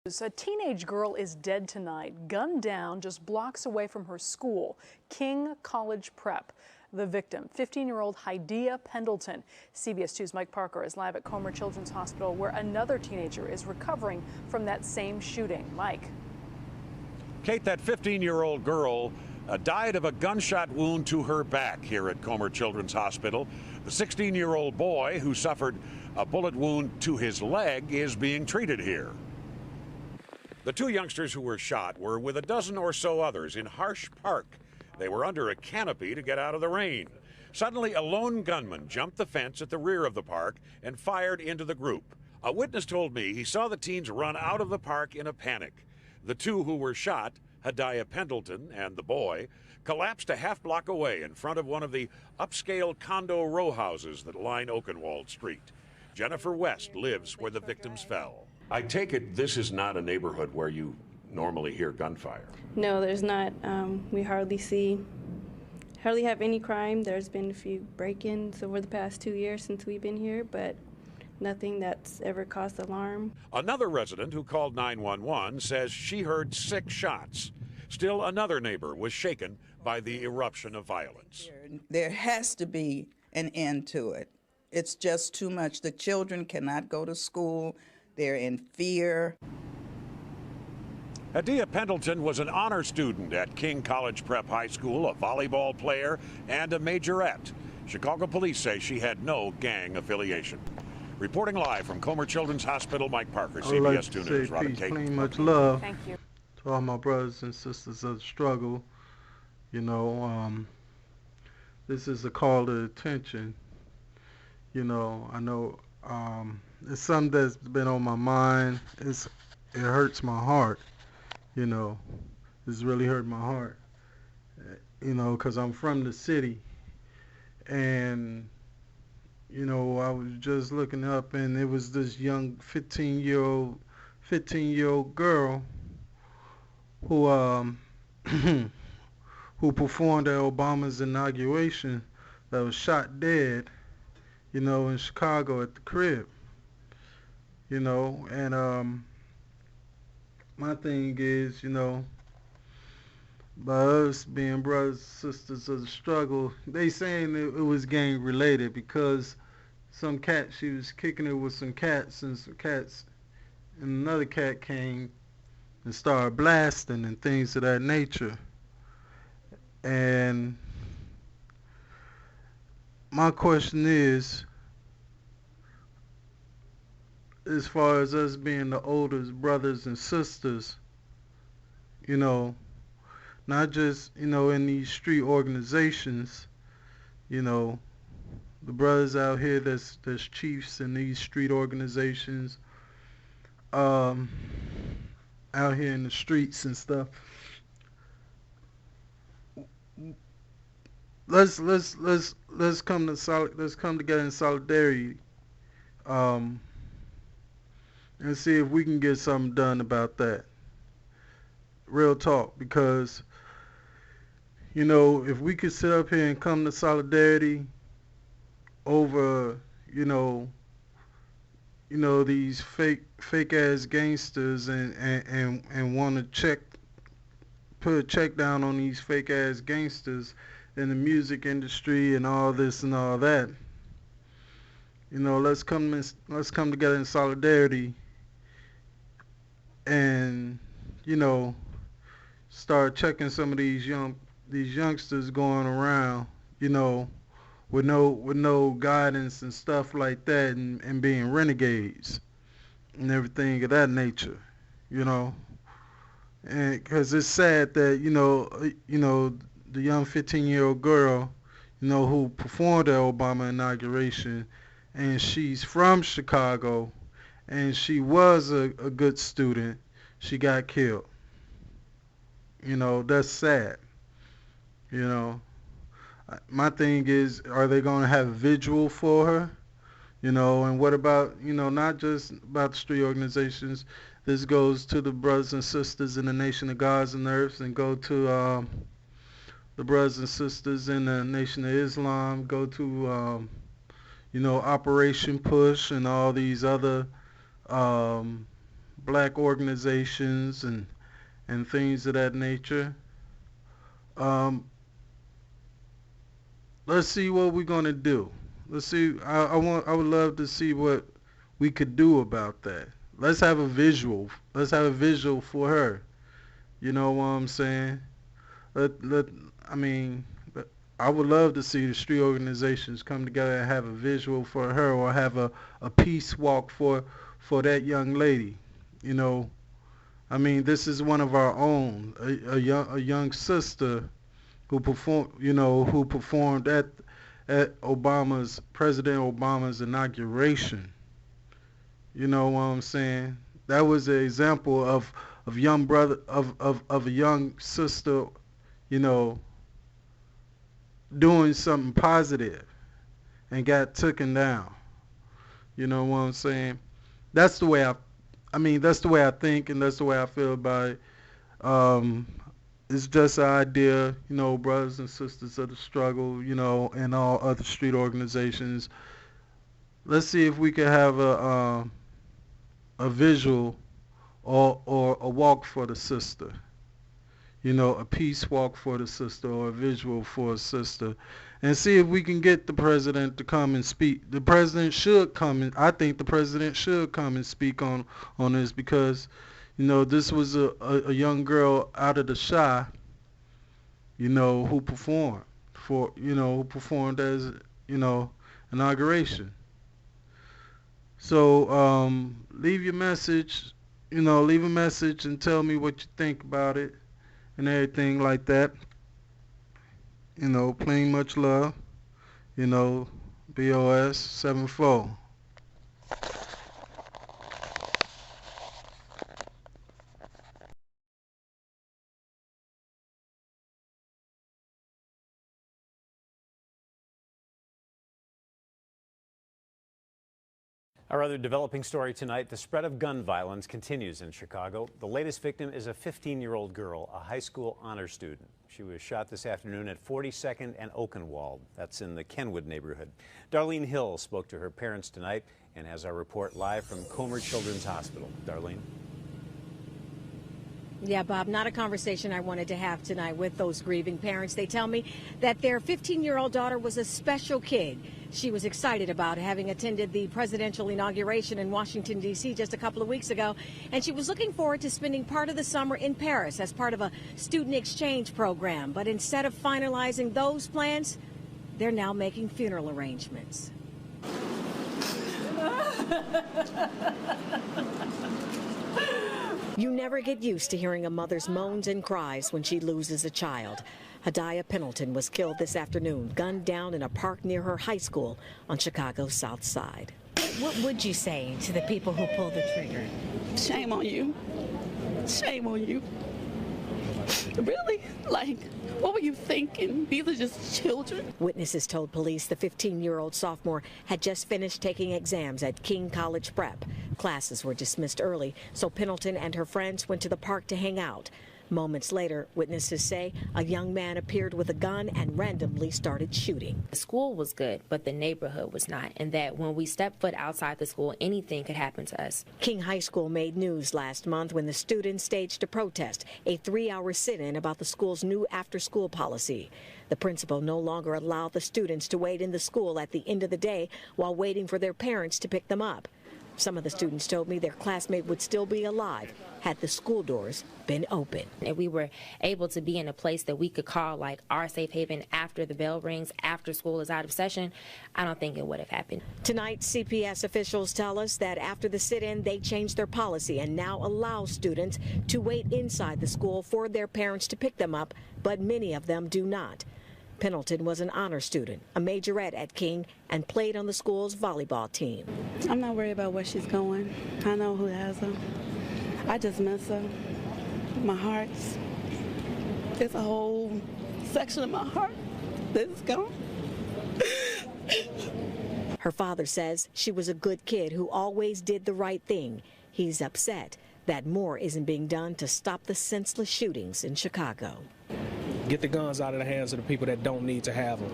A teenage girl is dead tonight, gunned down just blocks away from her school, King College Prep. The victim, 15-year-old Hydea Pendleton. CBS 2's Mike Parker is live at Comer Children's Hospital, where another teenager is recovering from that same shooting. Mike. Kate, that 15-year-old girl died of a gunshot wound to her back here at Comer Children's Hospital. The 16-year-old boy who suffered a bullet wound to his leg is being treated here. The two youngsters who were shot were with a dozen or so others in Harsh Park. They were under a canopy to get out of the rain. Suddenly, a lone gunman jumped the fence at the rear of the park and fired into the group. A witness told me he saw the teens run out of the park in a panic. The two who were shot, Hydea Pendleton and the boy, collapsed a half block away in front of one of the upscale condo row houses that line Oakenwald Street. Jennifer West lives where the victims fell. I take it this is not a neighborhood where you normally hear gunfire. No, there's not. We hardly have any crime. There's been a few break-ins over the past 2 years since we've been here, but nothing that's ever caused alarm. Another resident who called 911 says she heard 6 shots. Still, another neighbor was shaken by the eruption of violence. There has to be an end to it. It's just too much. The children cannot go to school. They're in fear. Hydea Pendleton was an honor student at King College Prep High School, a volleyball player, and a majorette. Chicago police say she had no gang affiliation. Reporting live from Comer Children's Hospital, Mike Parker, CBS 2 News. Peace, plenty much love. Thank you. To all my brothers and sisters of the struggle. You know, this is a call to attention. You know, I know it's something that's been on my mind. It hurts my heart. You know, it's really hurt my heart. You know, because I'm from the city, and you know, I was just looking up, and it was this young 15-year-old girl who who performed at Obama's inauguration that was shot dead, you know, in Chicago at the crib. You know, and my thing is, you know, by us being brothers and sisters of the struggle, they saying it was gang related because some cat, she was kicking it with some cats, and another cat came and started blasting and things of that nature. And my question is, as far as us being the oldest brothers and sisters, you know, not just, you know, in these street organizations, you know, the brothers out here that's chiefs in these street organizations, out here in the streets and stuff. Let's come together in solidarity, and see if we can get something done about that. Real talk, because, you know, if we could sit up here and come to solidarity over, you know, these fake ass gangsters and want to put a check down on these fake ass gangsters in the music industry and all this and all that. You know, let's come together in solidarity and, you know, start checking some of these youngsters going around, you know, with no guidance and stuff like that, and being renegades and everything of that nature, you know. And because it's sad that, you know, the young 15-year-old girl, you know, who performed at Obama inauguration, and she's from Chicago, and she was a good student, she got killed. You know, that's sad. You know, my thing is, are they going to have a vigil for her? You know, and what about, you know, not just about the street organizations. This goes to the brothers and sisters in the Nation of Gods and Earths, and go to the brothers and sisters in the Nation of Islam, go to, you know, Operation Push and all these other black organizations and things of that nature. Um, let's see what we're gonna do. Let's see. I would love to see what we could do about that. Let's have a visual. Let's have a visual for her. You know what I'm saying? Let I mean, I would love to see the street organizations come together and have a visual for her, or have a peace walk for that young lady. You know, I mean, this is one of our own, a young sister who performed at President Obama's inauguration. You know what I'm saying? That was an example of young brother of a young sister, you know, doing something positive and got taken down. You know what I'm saying? That's the way that's the way I think, and that's the way I feel about it. Um, it's just an idea, you know, brothers and sisters of the struggle, you know, and all other street organizations. Let's see if we can have a visual or a walk for the sister. You know, a peace walk for the sister, or a visual for a sister, and see if we can get the president to come and speak. The president should come, and I think the president should come and speak on this, because, you know, this was a young girl out of the Shy, you know, who performed as, you know, inauguration. So leave your message, you know, leave a message and tell me what you think about it and everything like that. You know, plain much love. You know, BOS 74. Our other developing story tonight, the spread of gun violence continues in Chicago. The latest victim is a 15-year-old girl, a high school honor student. She was shot this afternoon at 42nd and Oakenwald. That's in the Kenwood neighborhood. Darlene Hill spoke to her parents tonight and has our report live from Comer Children's Hospital. Darlene. Yeah, Bob, not a conversation I wanted to have tonight with those grieving parents. They tell me that their 15-year-old daughter was a special kid. She was excited about having attended the presidential inauguration in Washington, D.C. just a couple of weeks ago, and she was looking forward to spending part of the summer in Paris as part of a student exchange program. But instead of finalizing those plans, they're now making funeral arrangements. You never get used to hearing a mother's moans and cries when she loses a child. Hadiya Pendleton was killed this afternoon, gunned down in a park near her high school on Chicago's South Side. What would you say to the people who pulled the trigger? Shame on you. Shame on you. Really? Like, what were you thinking? These are just children. Witnesses told police the 15-year-old sophomore had just finished taking exams at King College Prep. Classes were dismissed early, so Pendleton and her friends went to the park to hang out. Moments later, witnesses say a young man appeared with a gun and randomly started shooting. The school was good, but the neighborhood was not, and that when we stepped foot outside the school, anything could happen to us. King High School made news last month when the students staged a protest, a 3-hour sit-in about the school's new after-school policy. The principal no longer allowed the students to wait in the school at the end of the day while waiting for their parents to pick them up. Some of the students told me their classmate would still be alive had the school doors been open. If we were able to be in a place that we could call like our safe haven after the bell rings, after school is out of session, I don't think it would have happened. Tonight, CPS officials tell us that after the sit-in, they changed their policy and now allow students to wait inside the school for their parents to pick them up, but many of them do not. Pendleton was an honor student, a majorette at King, and played on the school's volleyball team. I'm not worried about where she's going. I know who has her. I just miss her. My heart's, there's a whole section of my heart that's gone. Her father says she was a good kid who always did the right thing. He's upset that more isn't being done to stop the senseless shootings in Chicago. Get the guns out of the hands of the people that don't need to have them.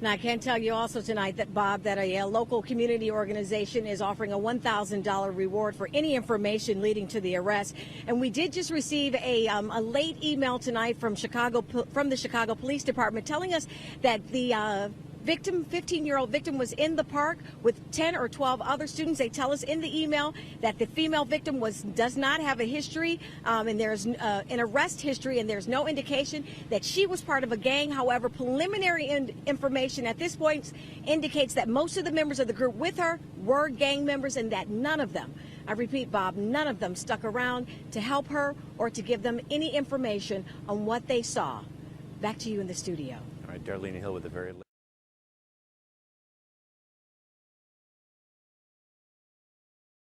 Now, I can tell you also tonight that, Bob, that a local community organization is offering a $1,000 reward for any information leading to the arrest. And we did just receive a late email tonight from the Chicago Police Department telling us that the victim, 15-year-old victim, was in the park with 10 or 12 other students. They tell us in the email that the female victim does not have a history, and there's an arrest history, and there's no indication that she was part of a gang. However, preliminary information at this point indicates that most of the members of the group with her were gang members, and that none of them, I repeat, Bob, none of them stuck around to help her or to give them any information on what they saw. Back to you in the studio. All right, Darlene Hill with the very